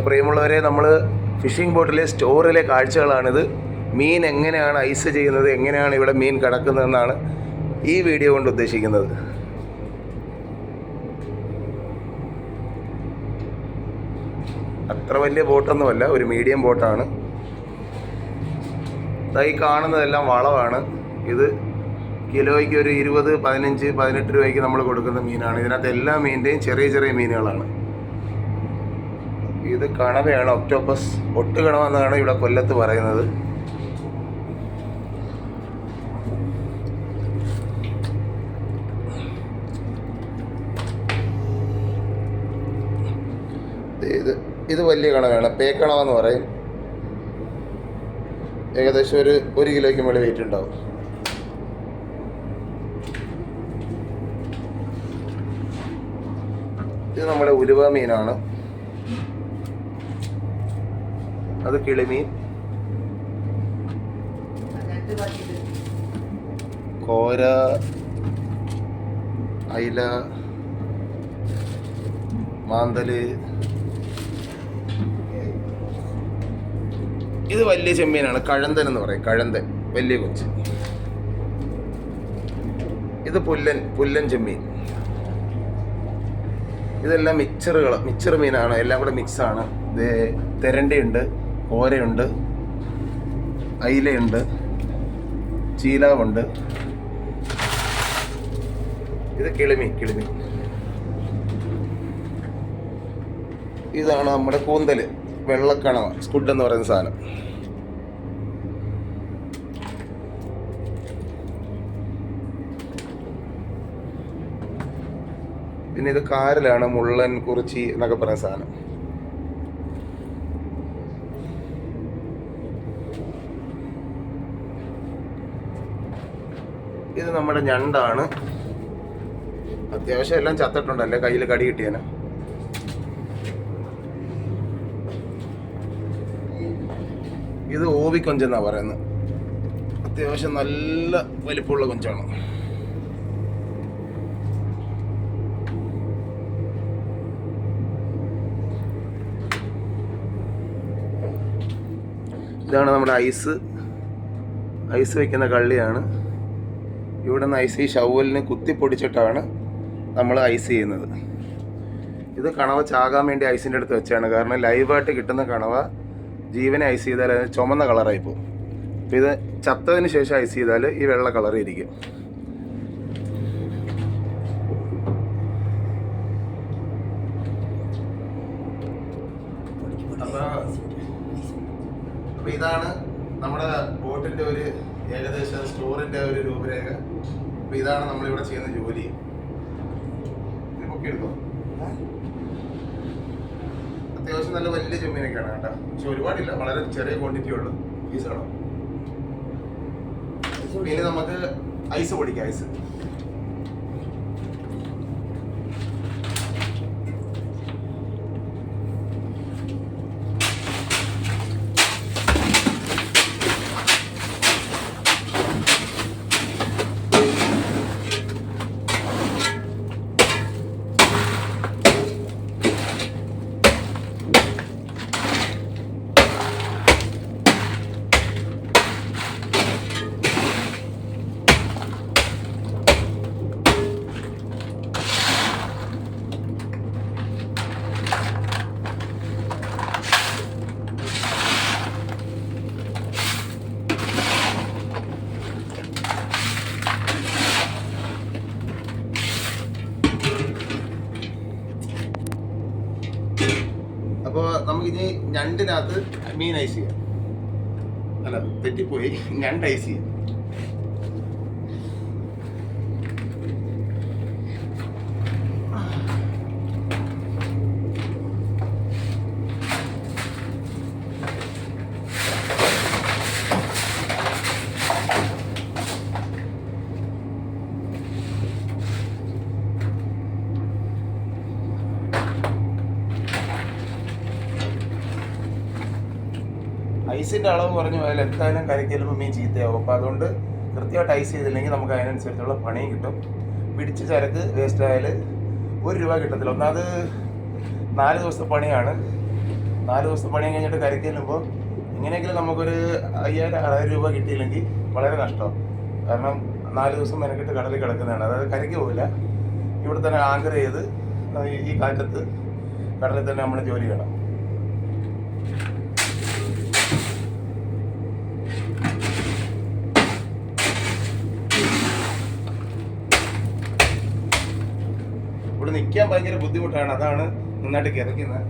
പ്രിയമുള്ളവരെ, നമ്മൾ ഫിഷിംഗ് ബോട്ടിലെ സ്റ്റോറിലെ കാഴ്ചകളാണിത്. മീൻ എങ്ങനെയാണ് ഐസ് ചെയ്യുന്നത്, എങ്ങനെയാണ് ഇവിടെ മീൻ കിടക്കുന്നതെന്നാണ് ഈ വീഡിയോ കൊണ്ട് ഉദ്ദേശിക്കുന്നത്. അത്ര വലിയ ബോട്ടൊന്നുമല്ല, ഒരു മീഡിയം ബോട്ടാണ്. ഈ കാണുന്നതെല്ലാം വളമാണ്. ഇത് കിലോയ്ക്ക് ഒരു 20, 15, 18 രൂപയ്ക്ക് നമ്മൾ കൊടുക്കുന്ന മീനാണ്. ഇതിനകത്ത് എല്ലാ മീനിൻ്റെയും ചെറിയ ചെറിയ മീനുകളാണ്. ഇത് കണവയാണ്, ഒക്ടോപ്പസ്, ഒട്ടുകണവ എന്നാണ് ഇവിടെ കൊല്ലത്ത് പറയുന്നത്. ഇത് വലിയ കണവയാണ്, പേക്കണവെന്ന് പറയും. ഏകദേശം ഒരു 1 കിലോയ്ക്ക് മേളിൽ വെയിറ്റ് ഉണ്ടാവും. ഇത് നമ്മുടെ ഉലുവ മീനാണ്. അത് കിളിമീൻ, കോര, അയില, മാന്തല്. ഇത് വലിയ ചെമ്മീനാണ്, കഴന്തൻ എന്ന് പറയും, കഴന്തൻ, വലിയ കൊഞ്ച്. ഇത് പുല്ലൻ ചെമ്മീൻ. ഇതെല്ലാം മിക്സർ മീനാണ്, എല്ലാം കൂടെ മിക്സാണ്. ഇത് തെരണ്ടിയുണ്ട്, കോരയുണ്ട്, അയിലയുണ്ട്, ചീലാവുണ്ട്. ഇത് കിളിമീൻ. ഇതാണ് നമ്മുടെ കൂന്തൽ, വെള്ളക്കണവ, സ്കുഡ് എന്ന് പറയുന്ന സാധനം. പിന്നെ ഇത് കാരലാണ്, മുള്ളൻ, കുറിച്ചി എന്നൊക്കെ പറയുന്ന സാധനം. ഇത് നമ്മുടെ ഞണ്ടാണ്. അത്യാവശ്യം എല്ലാം ചത്തിട്ടുണ്ടല്ലേ, കയ്യിൽ കടി കിട്ടിയേനെ. ഇത് ഓവിക്കൊഞ്ചെന്നാണ് പറയുന്നത്. അത്യാവശ്യം നല്ല വലിപ്പമുള്ള കൊഞ്ചാണ്. ഇതാണ് നമ്മുടെ ഐസ് വയ്ക്കുന്ന കള്ളിയാണ്. ഇവിടെ നിന്ന് ഐസ് ഈ ഷവലിന് കുത്തിപ്പൊടിച്ചിട്ടാണ് നമ്മൾ ഐസ് ചെയ്യുന്നത്. ഇത് കണവ ചാകാൻ വേണ്ടി ഐസിൻ്റെ അടുത്ത് വെച്ചാണ്. കാരണം ലൈവായിട്ട് കിട്ടുന്ന കണവ ജീവനെ ഐസ് ചെയ്താൽ അതിന് ചുമന്ന കളറായി പോകും. അപ്പോൾ ഇത് ചത്തതിന് ശേഷം ഐസ് ചെയ്താൽ ഈ വെള്ള കളറിൽ ഇരിക്കും. അപ്പോൾ ഇതാണ് നമ്മുടെ ബോട്ടിൻ്റെ ഒരു ഏകദേശം സ്റ്റോറിൻ്റെ ഒരു രൂപരേഖ. അപ്പോൾ ഇതാണ് നമ്മളിവിടെ ചെയ്യുന്ന ജോലി. എടുക്കോ, അത്യാവശ്യം നല്ല വലിയ ചെമ്മീനൊക്കെയാണ് കേട്ടോ. പക്ഷെ ഒരുപാടില്ല, വളരെ ചെറിയ ക്വാണ്ടിറ്റി ഉള്ളു പീസാണോ. പിന്നെ നമുക്ക് ഐസ് പൊടിക്കാം. ഐസ് അപ്പോൾ നമുക്കിനി ഞണ്ടിനകത്ത് മീൻ ഐസ് ചെയ്യാം. അല്ല, തെറ്റിപ്പോയി, ഞണ്ട് ഐസ് ചെയ്യാം. ഐസിൻ്റെ അളവ് കുറഞ്ഞു പോയാൽ എന്തായാലും കരയ്ക്ക് ചെല്ലുമ്പോൾ മീൻ ചീത്തയാവും. അപ്പോൾ അതുകൊണ്ട് കൃത്യമായിട്ട് ഐസ് ചെയ്തില്ലെങ്കിൽ നമുക്ക് അതിനനുസരിച്ചുള്ള പണിയും കിട്ടും. പിടിച്ച ചരക്ക് വേസ്റ്റ് ആയാൽ 1 രൂപ കിട്ടത്തില്ല. ഒന്നാമത് 4 ദിവസത്തെ പണിയാണ്. 4 ദിവസം പണി കഴിഞ്ഞിട്ട് കരയ്ക്ക് ചെല്ലുമ്പോൾ എങ്ങനെയെങ്കിലും നമുക്കൊരു 5,000-6,000 രൂപ കിട്ടിയില്ലെങ്കിൽ വളരെ നഷ്ടമാണ്. കാരണം 4 ദിവസം മെനക്കെട്ട് കടലിൽ കിടക്കുന്നതാണ്. അതായത് കരയ്ക്ക് പോവില്ല, ഇവിടെ തന്നെ ആങ്കർ ചെയ്ത് ഈ കാറ്റത്ത് കടലിൽ തന്നെ നമ്മൾ ജോലി ചെയ്യണം. ഇവിടെ നിൽക്കാൻ ഭയങ്കര ബുദ്ധിമുട്ടാണ്, അതാണ് നന്നായിട്ട് കിതയ്ക്കുന്നത്.